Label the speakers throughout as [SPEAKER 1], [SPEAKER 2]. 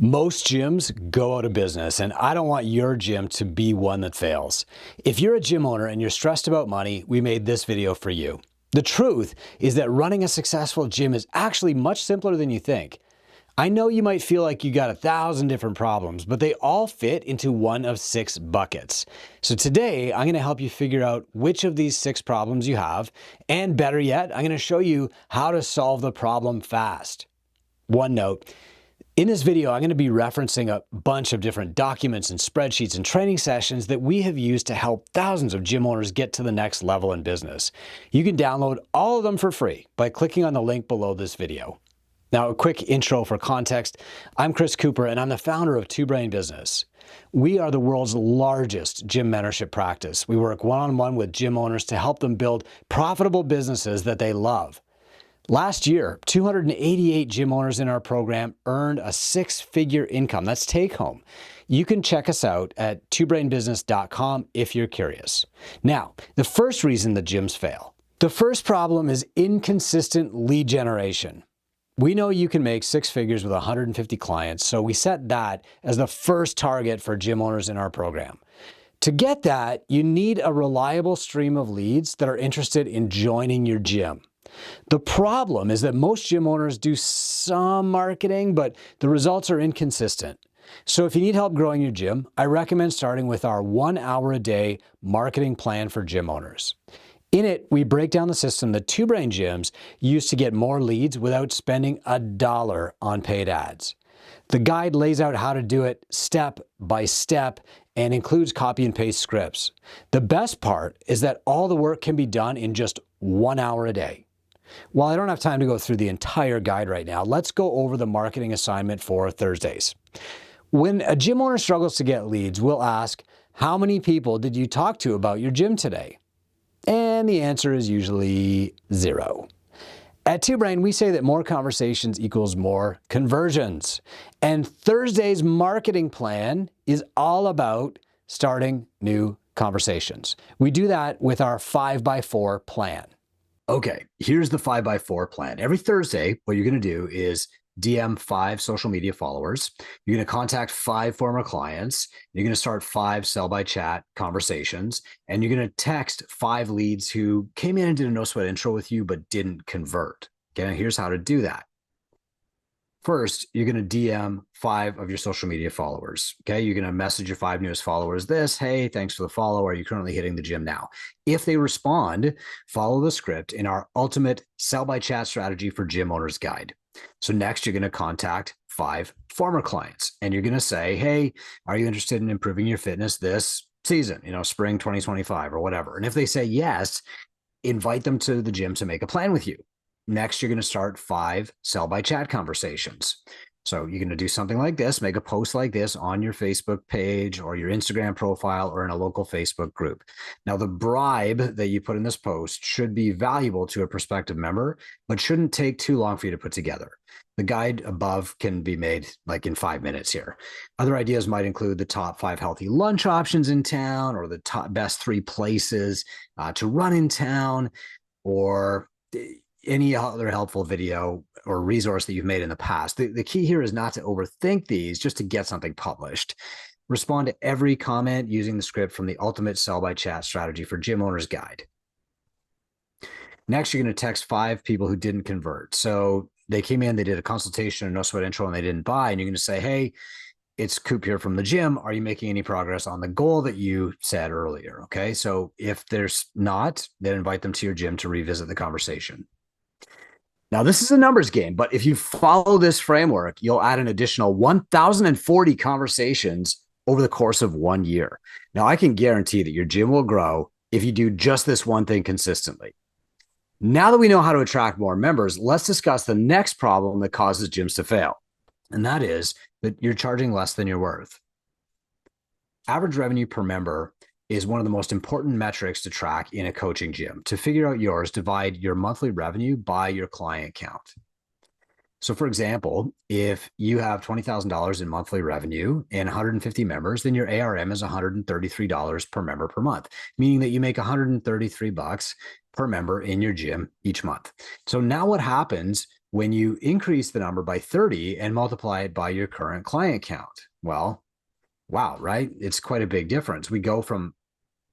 [SPEAKER 1] Most gyms go out of business, and I don't want your gym to be one that fails. If you're a gym owner and you're stressed about money, we made this video for you. The truth is that running a successful gym is actually much simpler than you think. I know you might feel like you got 1,000 different problems, but they all fit into one of 6 buckets. So today, I'm going to help you figure out which of these 6 problems you have, and better yet, I'm going to show you how to solve the problem fast. One note. In this video, I'm going to be referencing a bunch of different documents and spreadsheets and training sessions that we have used to help thousands of gym owners get to the next level in business. You can download all of them for free by clicking on the link below this video. Now, a quick intro for context. I'm Chris Cooper, and I'm the founder of Two Brain Business. We are the world's largest gym mentorship practice. We work one-on-one with gym owners to help them build profitable businesses that they love. Last year, 288 gym owners in our program earned a 6-figure income. That's take home. You can check us out at twobrainbusiness.com if you're curious. Now, the first reason the gyms fail. The first problem is inconsistent lead generation. We know you can make 6 figures with 150 clients, so we set that as the first target for gym owners in our program. To get that, you need a reliable stream of leads that are interested in joining your gym. The problem is that most gym owners do some marketing, but the results are inconsistent. So if you need help growing your gym, I recommend starting with our 1 hour a day marketing plan for gym owners. In it, we break down the system that Two Brain gyms use to get more leads without spending $1 on paid ads. The guide lays out how to do it step by step and includes copy and paste scripts. The best part is that all the work can be done in just 1 hour a day. While I don't have time to go through the entire guide right now, let's go over the marketing assignment for Thursdays. When a gym owner struggles to get leads, we'll ask, how many people did you talk to about your gym today? And the answer is usually 0. At Two Brain, we say that more conversations equals more conversions. And Thursday's marketing plan is all about starting new conversations. We do that with our 5x4 plan. Okay, here's the 5x4 plan. Every Thursday, what you're going to do is DM 5 social media followers. You're going to contact 5 former clients. You're going to start 5 sell-by-chat conversations. And you're going to text 5 leads who came in and did a no-sweat intro with you but didn't convert. Okay, now here's how to do that. First, you're going to DM 5 of your social media followers. Okay, you're going to message your 5 newest followers this, hey, thanks for the follow. Are you currently hitting the gym now? If they respond, follow the script in our ultimate sell-by-chat strategy for gym owners guide. So next, you're going to contact 5 former clients and you're going to say, hey, are you interested in improving your fitness this season, spring 2025 or whatever? And if they say yes, invite them to the gym to make a plan with you. Next, you're going to start 5 sell-by-chat conversations. So you're going to do something like this, make a post like this on your Facebook page or your Instagram profile or in a local Facebook group. Now, the bribe that you put in this post should be valuable to a prospective member, but shouldn't take too long for you to put together. The guide above can be made like in 5 minutes here. Other ideas might include the top 5 healthy lunch options in town or the top best 3 places to run in town, or any other helpful video or resource that you've made in the past. The key here is not to overthink these, just to get something published. Respond to every comment using the script from the ultimate sell-by-chat strategy for gym owners guide. Next, you're going to text 5 people who didn't convert. So they came in, they did a consultation, a no sweat intro, and they didn't buy. And you're going to say, hey, it's Coop here from the gym. Are you making any progress on the goal that you said earlier? Okay. So if there's not, then invite them to your gym to revisit the conversation. Now, this is a numbers game, but if you follow this framework, you'll add an additional 1,040 conversations over the course of 1 year. Now, I can guarantee that your gym will grow if you do just this one thing consistently. Now that we know how to attract more members, let's discuss the next problem that causes gyms to fail. And that is that you're charging less than you're worth. Average revenue per member is one of the most important metrics to track in a coaching gym. To figure out yours, divide your monthly revenue by your client count. So for example, if you have $20,000 in monthly revenue and 150 members, then your ARM is $133 per member per month, meaning that you make $133 per member in your gym each month. So now what happens when you increase the number by 30 and multiply it by your current client count? Well, wow, right? It's quite a big difference. We go from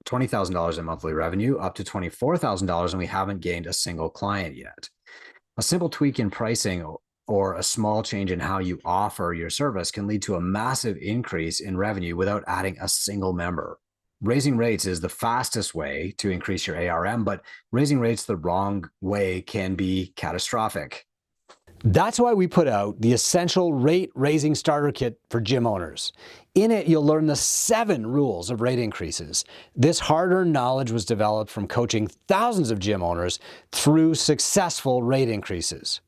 [SPEAKER 1] $20,000 in monthly revenue up to $24,000, and we haven't gained a single client yet. A simple tweak in pricing or a small change in how you offer your service can lead to a massive increase in revenue without adding a single member. Raising rates is the fastest way to increase your ARM, but raising rates the wrong way can be catastrophic. That's why we put out the Essential Rate Raising Starter Kit for gym owners. In it, you'll learn the 7 rules of rate increases. This hard-earned knowledge was developed from coaching thousands of gym owners through successful rate increases.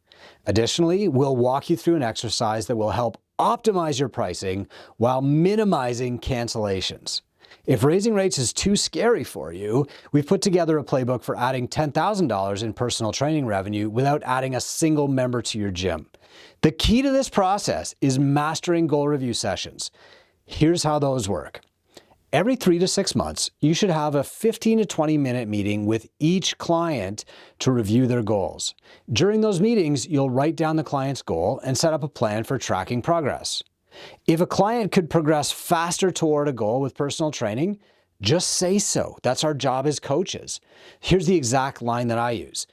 [SPEAKER 1] Additionally, we'll walk you through an exercise that will help optimize your pricing while minimizing cancellations. If raising rates is too scary for you, we've put together a playbook for adding $10,000 in personal training revenue without adding a single member to your gym. The key to this process is mastering goal review sessions. Here's how those work. Every 3 to 6 months, you should have a 15 to 20 minute meeting with each client to review their goals. During those meetings, you'll write down the client's goal and set up a plan for tracking progress. If a client could progress faster toward a goal with personal training, just say so. That's our job as coaches. Here's the exact line that I use.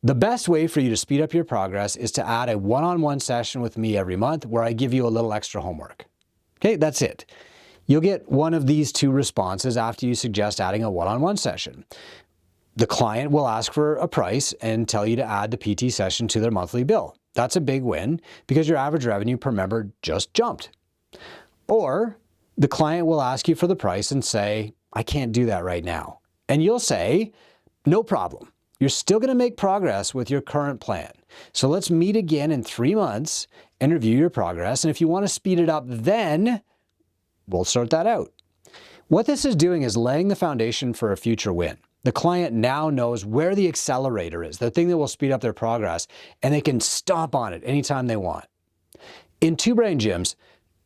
[SPEAKER 1] The best way for you to speed up your progress is to add a one-on-one session with me every month where I give you a little extra homework. Okay, that's it. You'll get one of these 2 responses after you suggest adding a one-on-one session. The client will ask for a price and tell you to add the PT session to their monthly bill. That's a big win because your average revenue per member just jumped. Or the client will ask you for the price and say, I can't do that right now. And you'll say, no problem. You're still going to make progress with your current plan. So let's meet again in 3 months and review your progress. And if you want to speed it up, then we'll sort that out. What this is doing is laying the foundation for a future win. The client now knows where the accelerator is, the thing that will speed up their progress, and they can stomp on it anytime they want. In 2Brain gyms,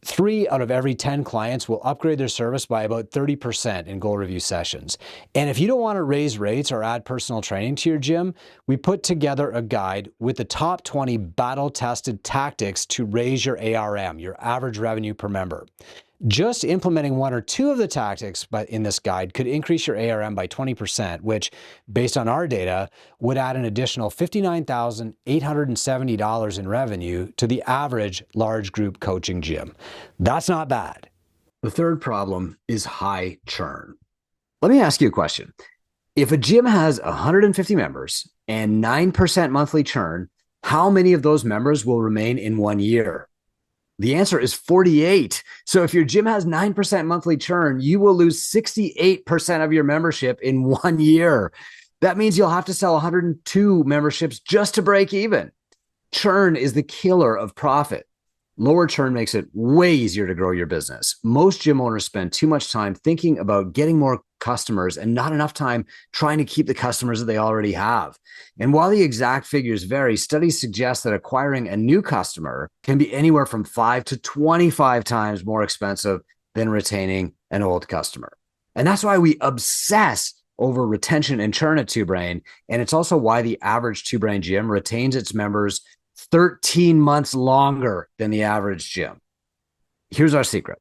[SPEAKER 1] 3 out of every 10 clients will upgrade their service by about 30% in goal review sessions. And if you don't want to raise rates or add personal training to your gym, we put together a guide with the top 20 battle-tested tactics to raise your ARM, your average revenue per member. Just implementing 1 or 2 of the tactics in this guide could increase your ARM by 20%, which, based on our data, would add an additional $59,870 in revenue to the average large group coaching gym. That's not bad. The third problem is high churn. Let me ask you a question. If a gym has 150 members and 9% monthly churn, how many of those members will remain in 1 year? The answer is 48. So if your gym has 9% monthly churn, you will lose 68% of your membership in 1 year. That means you'll have to sell 102 memberships just to break even. Churn is the killer of profit. Lower churn makes it way easier to grow your business. Most gym owners spend too much time thinking about getting more customers and not enough time trying to keep the customers that they already have. And while the exact figures vary, studies suggest that acquiring a new customer can be anywhere from 5 to 25 times more expensive than retaining an old customer. And that's why we obsess over retention and churn at 2Brain. And it's also why the average 2Brain gym retains its members 13 months longer than the average gym. Here's our secret.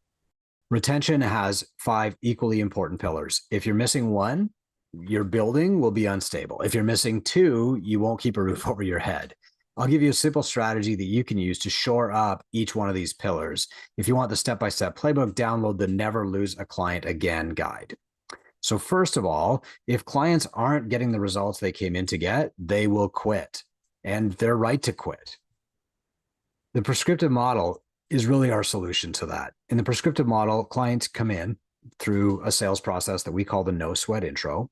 [SPEAKER 1] Retention has 5 equally important pillars. If you're missing one, your building will be unstable. If you're missing 2, you won't keep a roof over your head. I'll give you a simple strategy that you can use to shore up each one of these pillars. If you want the step-by-step playbook, download the Never Lose a Client Again guide. So first of all, if clients aren't getting the results they came in to get, they will quit. And they're right to quit. The prescriptive model is really our solution to that. In the prescriptive model, clients come in through a sales process that we call the no sweat intro,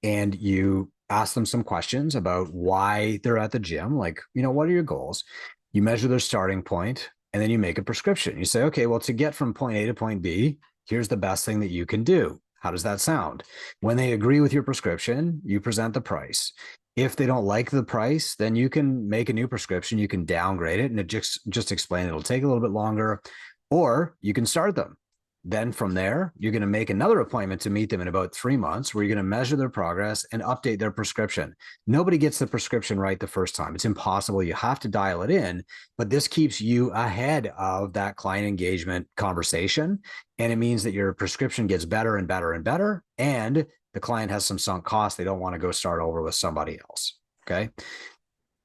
[SPEAKER 1] and you ask them some questions about why they're at the gym, like, what are your goals? You measure their starting point, and then you make a prescription. You say, okay, well, to get from point A to point B, here's the best thing that you can do. How does that sound? When they agree with your prescription, you present the price. If they don't like the price, then you can make a new prescription. You can downgrade it and just explain it'll take a little bit longer, or you can start them. Then from there, you're going to make another appointment to meet them in about 3 months, where you're going to measure their progress and update their prescription. Nobody gets the prescription right the first time. It's impossible. You have to dial it in, but this keeps you ahead of that client engagement conversation. And it means that your prescription gets better and better and better. And the client has some sunk costs. They don't want to go start over with somebody else. Okay.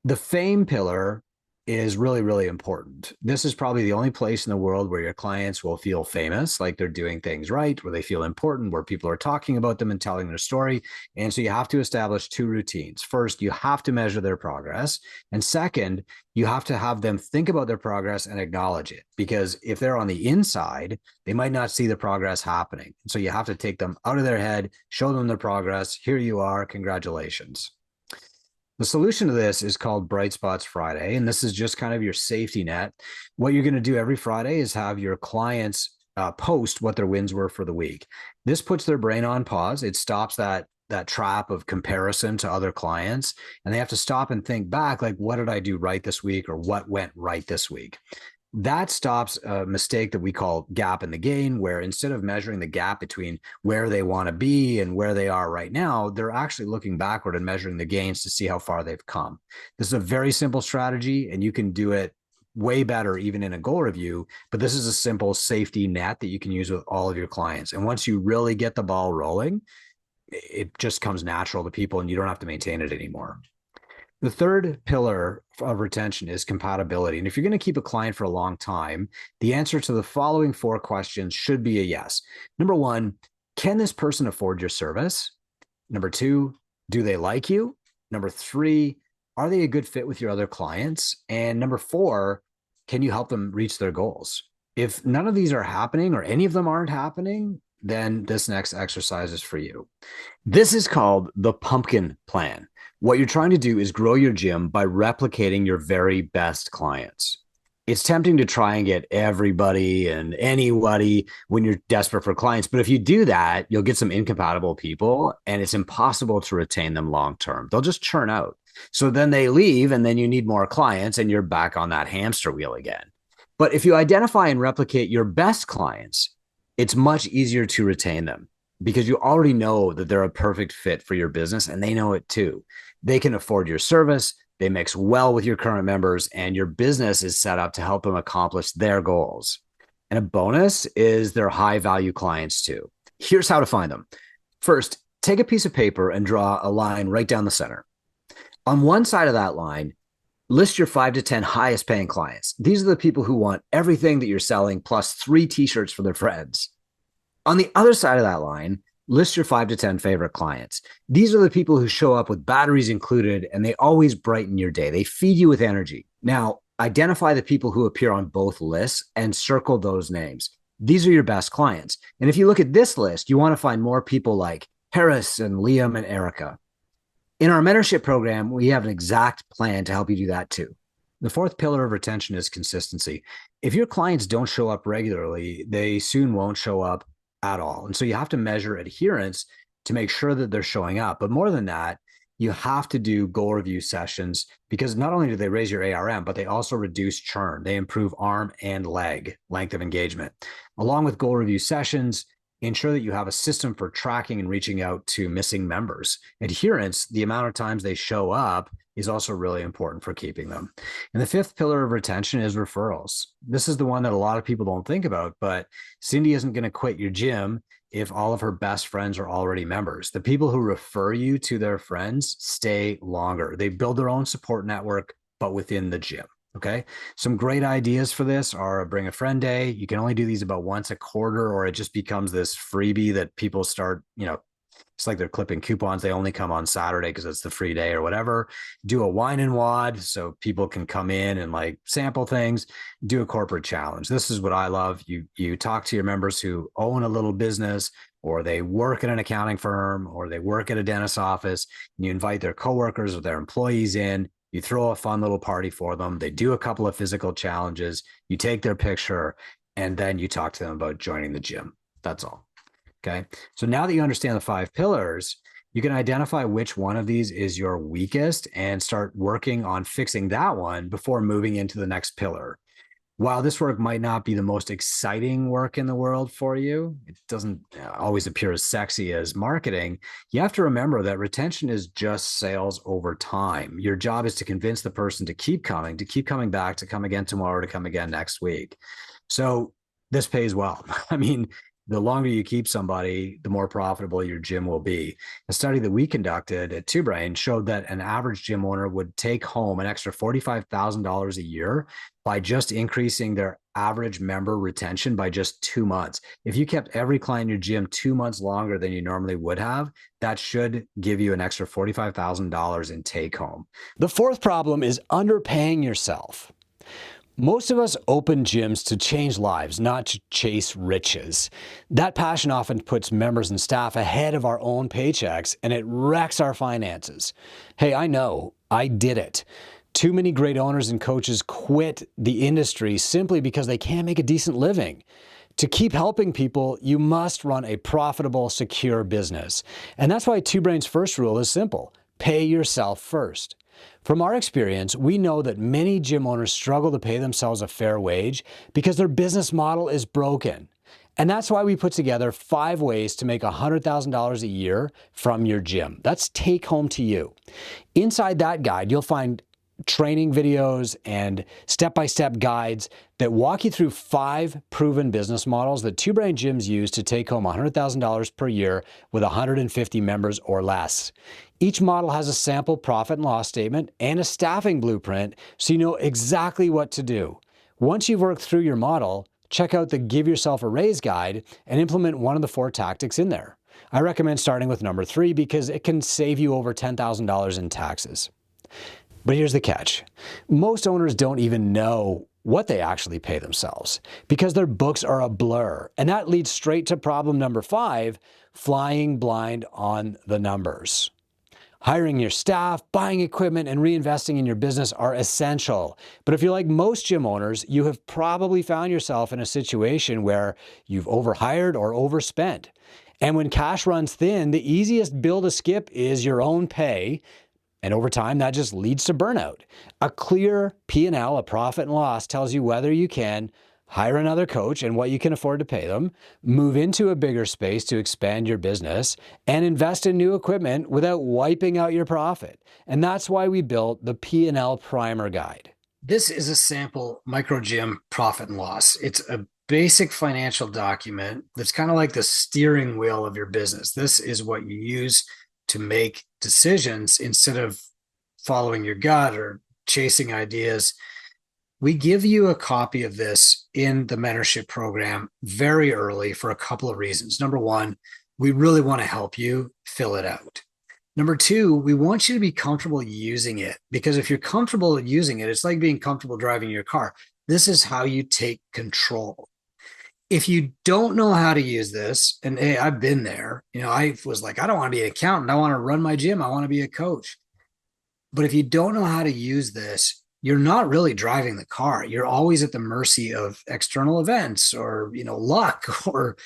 [SPEAKER 1] The fame pillar is really, really important. This is probably the only place in the world where your clients will feel famous, like they're doing things right, where they feel important, where people are talking about them and telling their story. And so you have to establish 2 routines. First, you have to measure their progress. And second, you have to have them think about their progress and acknowledge it. Because if they're on the inside, they might not see the progress happening. So you have to take them out of their head, show them their progress. Here you are. Congratulations. The solution to this is called Bright Spots Friday, and this is just kind of your safety net. What you're going to do every Friday is have your clients post what their wins were for the week. This puts their brain on pause. It stops that trap of comparison to other clients, and they have to stop and think back, like, what did I do right this week, or what went right this week? That stops a mistake that we call gap in the gain, where instead of measuring the gap between where they want to be and where they are right now, they're actually looking backward and measuring the gains to see how far they've come. This is a very simple strategy, and you can do it way better even in a goal review, but this is a simple safety net that you can use with all of your clients. And once you really get the ball rolling, it just comes natural to people and you don't have to maintain it anymore. The third pillar of retention is compatibility. And if you're going to keep a client for a long time, the answer to the following 4 questions should be a yes. Number 1, can this person afford your service? Number 2, do they like you? Number 3, are they a good fit with your other clients? And number 4, can you help them reach their goals? If none of these are happening, or any of them aren't happening, then this next exercise is for you. This is called the pumpkin plan. What you're trying to do is grow your gym by replicating your very best clients. It's tempting to try and get everybody and anybody when you're desperate for clients. But if you do that, you'll get some incompatible people, and it's impossible to retain them long term. They'll just churn out. So then they leave, and then you need more clients, and you're back on that hamster wheel again. But if you identify and replicate your best clients, it's much easier to retain them, because you already know that they're a perfect fit for your business, and they know it too. They can afford your service, they mix well with your current members, and your business is set up to help them accomplish their goals. And a bonus is they're high value clients too. Here's how to find them. First, take a piece of paper and draw a line right down the center. On one side of that line, list your 5 to 10 highest paying clients. These are the people who want everything that you're selling plus 3 t-shirts for their friends. On the other side of that line, list your 5 to 10 favorite clients. These are the people who show up with batteries included, and they always brighten your day. They feed you with energy. Now, identify the people who appear on both lists and circle those names. These are your best clients. And if you look at this list, you want to find more people like Harris and Liam and Erica. In our mentorship program, we have an exact plan to help you do that too. The 4th pillar of retention is consistency. If your clients don't show up regularly, they soon won't show up at all. And so you have to measure adherence to make sure that they're showing up. But more than that, you have to do goal review sessions, because not only do they raise your ARM, but they also reduce churn. They improve arm and leg length of engagement. Along with goal review sessions, ensure that you have a system for tracking and reaching out to missing members. Adherence, the amount of times they show up, is also really important for keeping them. And the 5th pillar of retention is referrals. This is the one that a lot of people don't think about, but Cindy isn't going to quit your gym if all of her best friends are already members. The people who refer you to their friends stay longer. They build their own support network, but within the gym. Okay. Some great ideas for this are a bring a friend day. You can only do these about once a quarter, or it just becomes this freebie that people start, it's like they're clipping coupons. They only come on Saturday because it's the free day or whatever. Do a wine and wad so people can come in and like sample things. Do a corporate challenge. This is what I love. You talk to your members who own a little business, or they work at an accounting firm, or they work at a dentist's office, and you invite their coworkers or their employees in. You throw a fun little party for them. They do a couple of physical challenges. You take their picture, and then you talk to them about joining the gym. That's all. Okay. So now that you understand the 5 pillars, you can identify which one of these is your weakest and start working on fixing that one before moving into the next pillar. While this work might not be the most exciting work in the world for you, it doesn't always appear as sexy as marketing. You have to remember that retention is just sales over time. Your job is to convince the person to keep coming back, to come again tomorrow, to come again next week. So this pays well. I mean, the longer you keep somebody, the more profitable your gym will be. A study that we conducted at Two Brain showed that an average gym owner would take home an extra $45,000 a year by just increasing their average member retention by just 2 months. If you kept every client in your gym 2 months longer than you normally would have, that should give you an extra $45,000 in take home. The fourth problem is underpaying yourself. Most of us open gyms to change lives, not to chase riches. That passion often puts members and staff ahead of our own paychecks, and it wrecks our finances. Hey, I know, I did it. Too many great owners and coaches quit the industry simply because they can't make a decent living. To keep helping people, you must run a profitable, secure business. And that's why Two Brain's first rule is simple: pay yourself first. From our experience, we know that many gym owners struggle to pay themselves a fair wage because their business model is broken. And that's why we put together 5 ways to make $100,000 a year from your gym. That's take home to you. Inside that guide, you'll find training videos and step-by-step guides that walk you through 5 proven business models that Two Brain gyms use to take home $100,000 per year with 150 members or less. Each model has a sample profit and loss statement and a staffing blueprint, so you know exactly what to do. Once you've worked through your model, check out the Give Yourself a Raise guide and implement one of the 4 tactics in there. I recommend starting with number 3 because it can save you over $10,000 in taxes. But here's the catch. Most owners don't even know what they actually pay themselves because their books are a blur. And that leads straight to problem number 5, flying blind on the numbers. Hiring your staff, buying equipment, and reinvesting in your business are essential. But if you're like most gym owners, you have probably found yourself in a situation where you've overhired or overspent. And when cash runs thin, the easiest bill to skip is your own pay. And over time, that just leads to burnout. A clear P&L, a profit and loss, tells you whether you can hire another coach and what you can afford to pay them, move into a bigger space to expand your business, and invest in new equipment without wiping out your profit. And that's why we built the P&L Primer Guide. This is a sample micro gym profit and loss. It's a basic financial document that's kind of like the steering wheel of your business. This is what you use to make decisions instead of following your gut or chasing ideas. We give you a copy of this in the mentorship program very early for a couple of reasons. Number 1, we really want to help you fill it out. Number 2, we want you to be comfortable using it, because if you're comfortable using it, it's like being comfortable driving your car. This is how you take control. If you don't know how to use this, and hey, I've been there, I was like, I don't want to be an accountant. I want to run my gym. I want to be a coach. But if you don't know how to use this, you're not really driving the car. You're always at the mercy of external events or, luck or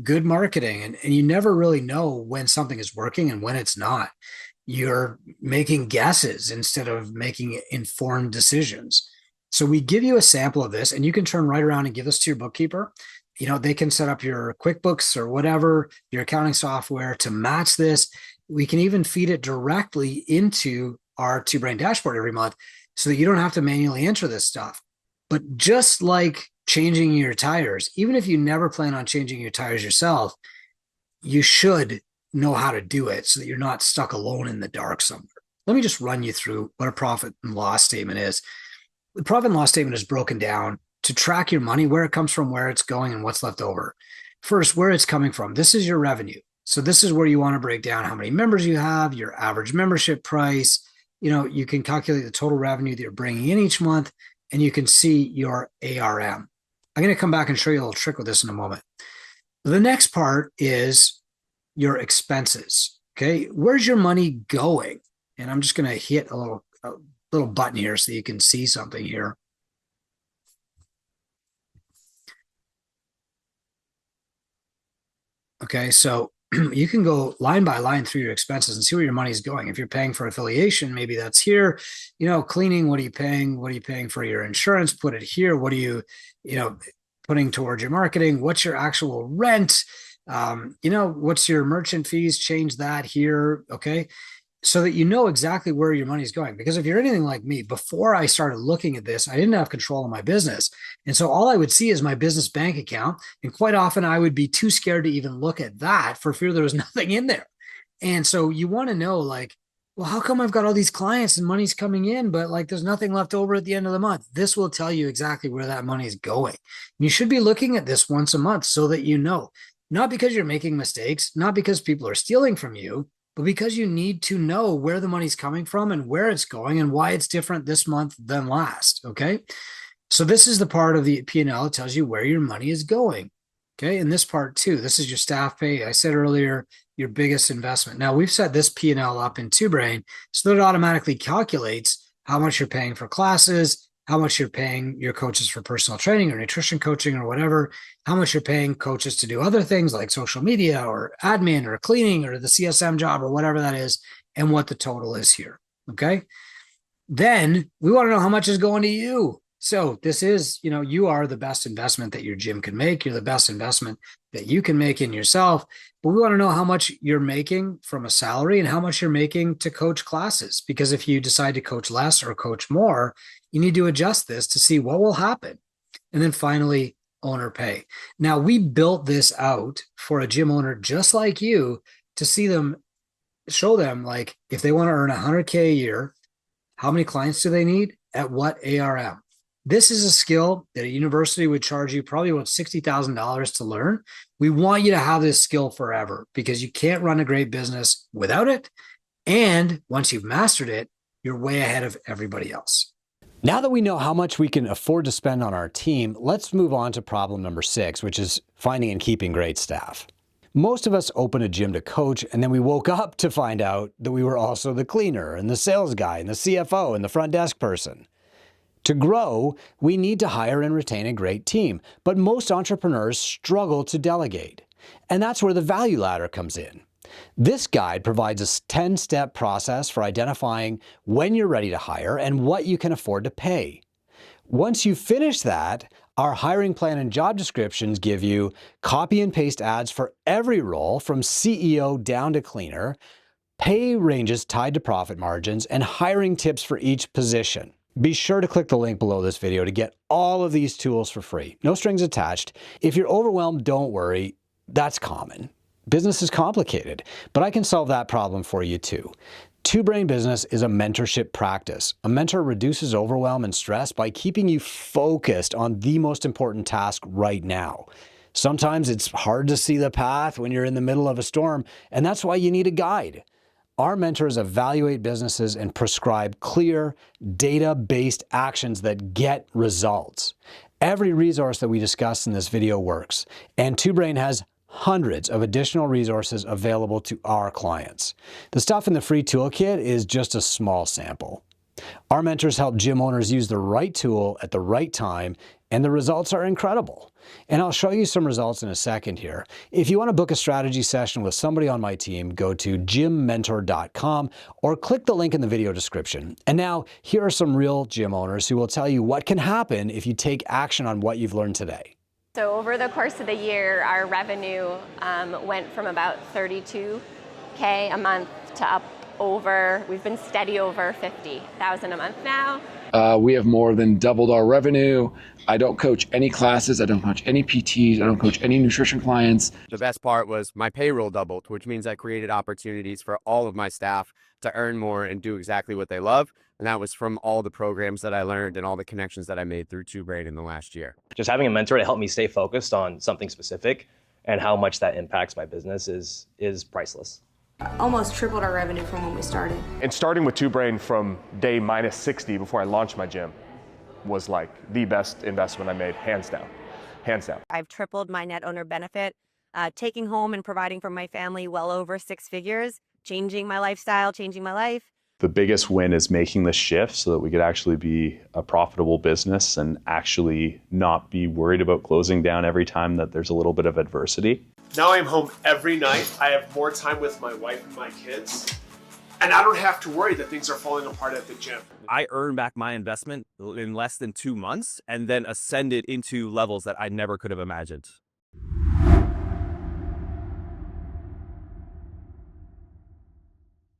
[SPEAKER 1] good marketing. And you never really know when something is working and when it's not. You're making guesses instead of making informed decisions. So we give you a sample of this, and you can turn right around and give this to your bookkeeper. They can set up your QuickBooks or whatever, your accounting software to match this. We can even feed it directly into our Two Brain dashboard every month so that you don't have to manually enter this stuff. But just like changing your tires, even if you never plan on changing your tires yourself, you should know how to do it so that you're not stuck alone in the dark somewhere. Let me just run you through what a profit and loss statement is. The profit and loss statement is broken down to track your money, where it comes from, where it's going, and what's left over. First, where it's coming from. This is your revenue. So this is where you want to break down how many members you have, your average membership price. You can calculate the total revenue that you're bringing in each month, and you can see your ARM. I'm going to come back and show you a little trick with this in a moment. The next part is your expenses. Okay, where's your money going? And I'm just going to hit a little button here so you can see something here. Okay, so
[SPEAKER 2] you can go line by line through your expenses and see where your money is going. If you're paying for affiliation, maybe that's here. Cleaning, what are you paying? What are you paying for your insurance? Put it here. What are you putting towards your marketing? What's your actual rent? What's your merchant fees? Change that here. Okay. So that you know exactly where your money is going. Because if you're anything like me, before I started looking at this, I didn't have control of my business. And so all I would see is my business bank account. And quite often I would be too scared to even look at that for fear there was nothing in there. And so you want to know, like, well, how come I've got all these clients and money's coming in, but like there's nothing left over at the end of the month? This will tell you exactly where that money is going. And you should be looking at this once a month so that you know, not because you're making mistakes, not because people are stealing from you, but because you need to know where the money's coming from and where it's going and why it's different this month than last. Okay. So this is the part of the P&L that tells you where your money is going. Okay. And this part too, this is your staff pay. I said earlier, your biggest investment. Now we've set this P&L up in TwoBrain so that it automatically calculates how much you're paying for classes, how much you're paying your coaches for personal training or nutrition coaching or whatever, how much you're paying coaches to do other things like social media or admin or cleaning or the CSM job or whatever that is, and what the total is here. Okay. Then we want to know how much is going to you. So this is, you are the best investment that your gym can make. You're the best investment that you can make in yourself. But we want to know how much you're making from a salary and how much you're making to coach classes. Because if you decide to coach less or coach more, you need to adjust this to see what will happen. And then finally, owner pay. Now, we built this out for a gym owner just like you to show them, like, if they want to earn 100K a year, how many clients do they need at what ARM? This is a skill that a university would charge you probably about $60,000 to learn. We want you to have this skill forever because you can't run a great business without it. And once you've mastered it, you're way ahead of everybody else.
[SPEAKER 1] Now that we know how much we can afford to spend on our team, let's move on to problem number 6, which is finding and keeping great staff. Most of us opened a gym to coach, and then we woke up to find out that we were also the cleaner and the sales guy and the CFO and the front desk person. To grow, we need to hire and retain a great team, but most entrepreneurs struggle to delegate. And that's where the value ladder comes in. This guide provides a 10-step process for identifying when you're ready to hire and what you can afford to pay. Once you finish that, our hiring plan and job descriptions give you copy and paste ads for every role from CEO down to cleaner, pay ranges tied to profit margins, and hiring tips for each position. Be sure to click the link below this video to get all of these tools for free. No strings attached. If you're overwhelmed, don't worry. That's common. Business is complicated, but I can solve that problem for you too. TwoBrain Business is a mentorship practice. A mentor reduces overwhelm and stress by keeping you focused on the most important task right now. Sometimes it's hard to see the path when you're in the middle of a storm, and that's why you need a guide. Our mentors evaluate businesses and prescribe clear, data-based actions that get results. Every resource that we discussed in this video works, and TwoBrain has hundreds of additional resources available to our clients. The stuff in the free toolkit is just a small sample. Our mentors help gym owners use the right tool at the right time, and the results are incredible. And I'll show you some results in a second here. If you want to book a strategy session with somebody on my team, go to gymmentor.com or click the link in the video description. And now, here are some real gym owners who will tell you what can happen if you take action on what you've learned today.
[SPEAKER 3] So over the course of the year, our revenue went from about 32K a month to we've been steady over 50,000 a month now.
[SPEAKER 4] We have more than doubled our revenue. I don't coach any classes. I don't coach any PTs. I don't coach any nutrition clients.
[SPEAKER 5] The best part was my payroll doubled, which means I created opportunities for all of my staff to earn more and do exactly what they love. And that was from all the programs that I learned and all the connections that I made through TwoBrain in the last year.
[SPEAKER 6] Just having a mentor to help me stay focused on something specific and how much that impacts my business is priceless.
[SPEAKER 7] Almost tripled our revenue from when we started.
[SPEAKER 8] And starting with TwoBrain from day minus 60 before I launched my gym was like the best investment I made, hands down, hands down.
[SPEAKER 9] I've tripled my net owner benefit, taking home and providing for my family well over 6 figures, changing my lifestyle, changing my life.
[SPEAKER 10] The biggest win is making the shift so that we could actually be a profitable business and actually not be worried about closing down every time that there's a little bit of adversity.
[SPEAKER 11] Now I'm home every night. I have more time with my wife and my kids. And I don't have to worry that things are falling apart at the gym.
[SPEAKER 12] I earned back my investment in less than 2 months and then ascended into levels that I never could have imagined.